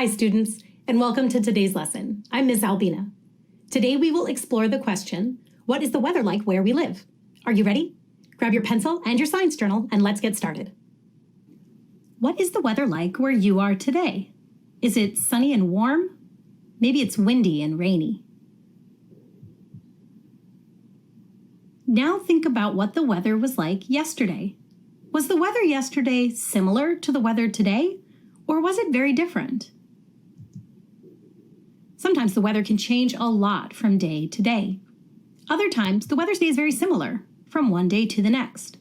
Hi students, and welcome to today's lesson. I'm Ms. Albina. Today we will explore the question, what is the weather like where we live? Are you ready? Grab your pencil and your science journal and let's get started. What is the weather like where you are today? Is it sunny and warm? Maybe it's windy and rainy. Now think about what the weather was like yesterday. Was the weather yesterday similar to the weather today, or was it very different? Sometimes the weather can change a lot from day to day. Other times, the weather stays very similar from one day to the next.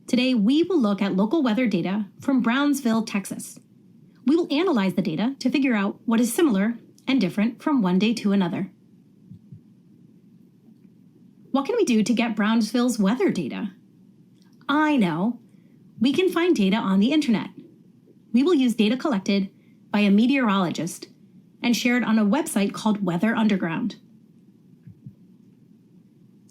Today, we will look at local weather data from Brownsville, Texas. We will analyze the data to figure out what is similar and different from one day to another. What can we do to get Brownsville's weather data? I know. We can find data on the internet. We will use data collected by a meteorologist and shared on a website called Weather Underground.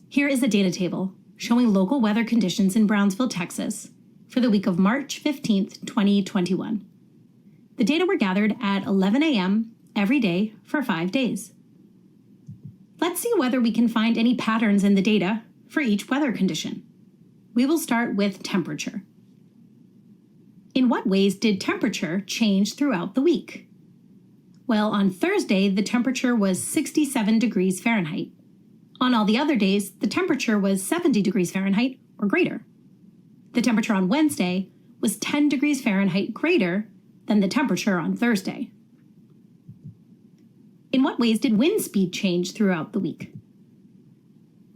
Here is a data table showing local weather conditions in Brownsville, Texas for the week of March 15th, 2021. The data were gathered at 11 a.m. every day for 5 days. Let's see whether we can find any patterns in the data for each weather condition. We will start with temperature. In what ways did temperature change throughout the week? Well, on Thursday, the temperature was 67 degrees Fahrenheit. On all the other days, the temperature was 70 degrees Fahrenheit or greater. The temperature on Wednesday was 10 degrees Fahrenheit greater than the temperature on Thursday. In what ways did wind speed change throughout the week?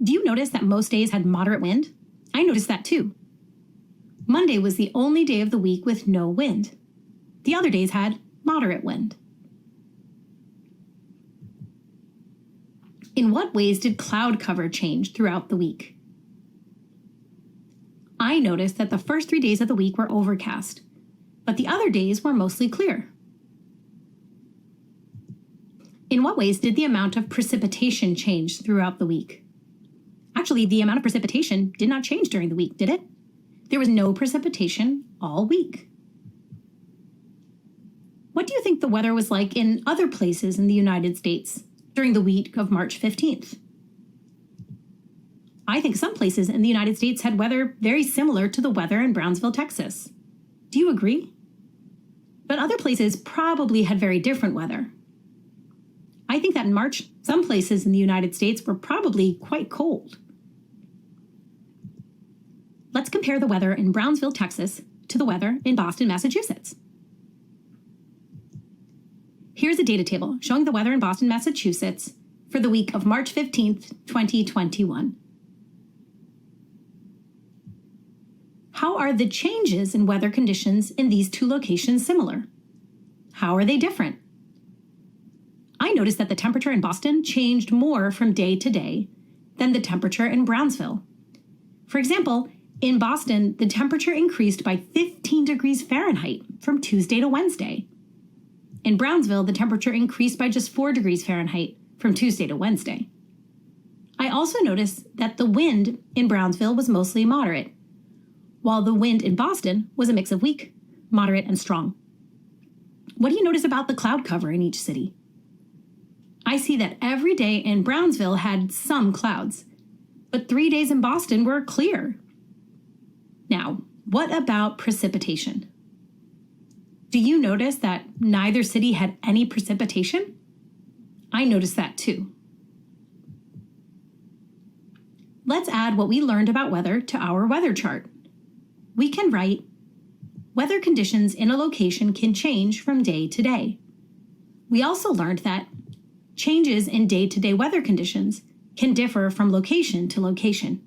Do you notice that most days had moderate wind? I noticed that too. Monday was the only day of the week with no wind. The other days had moderate wind. In what ways did cloud cover change throughout the week? I noticed that the first 3 days of the week were overcast, but the other days were mostly clear. In what ways did the amount of precipitation change throughout the week? Actually, the amount of precipitation did not change during the week, did it? There was no precipitation all week. What do you think the weather was like in other places in the United States during the week of March 15th? I think some places in the United States had weather very similar to the weather in Brownsville, Texas. Do you agree? But other places probably had very different weather. I think that in March, some places in the United States were probably quite cold. Let's compare the weather in Brownsville, Texas, to the weather in Boston, Massachusetts. Here's a data table showing the weather in Boston, Massachusetts for the week of March 15th, 2021. How are the changes in weather conditions in these two locations similar? How are they different? I noticed that the temperature in Boston changed more from day to day than the temperature in Brownsville. For example, in Boston, the temperature increased by 15 degrees Fahrenheit from Tuesday to Wednesday. In Brownsville, the temperature increased by just 4 degrees Fahrenheit from Tuesday to Wednesday. I also noticed that the wind in Brownsville was mostly moderate, while the wind in Boston was a mix of weak, moderate, and strong. What do you notice about the cloud cover in each city? I see that every day in Brownsville had some clouds, but 3 days in Boston were clear. Now, what about precipitation? Do you notice that neither city had any precipitation? I noticed that too. Let's add what we learned about weather to our weather chart. We can write, weather conditions in a location can change from day to day. We also learned that changes in day-to-day weather conditions can differ from location to location.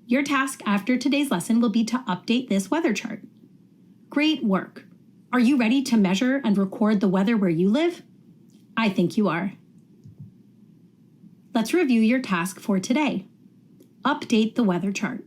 Your task after today's lesson will be to update this weather chart. Great work! Are you ready to measure and record the weather where you live? I think you are. Let's review your task for today. Update the weather chart.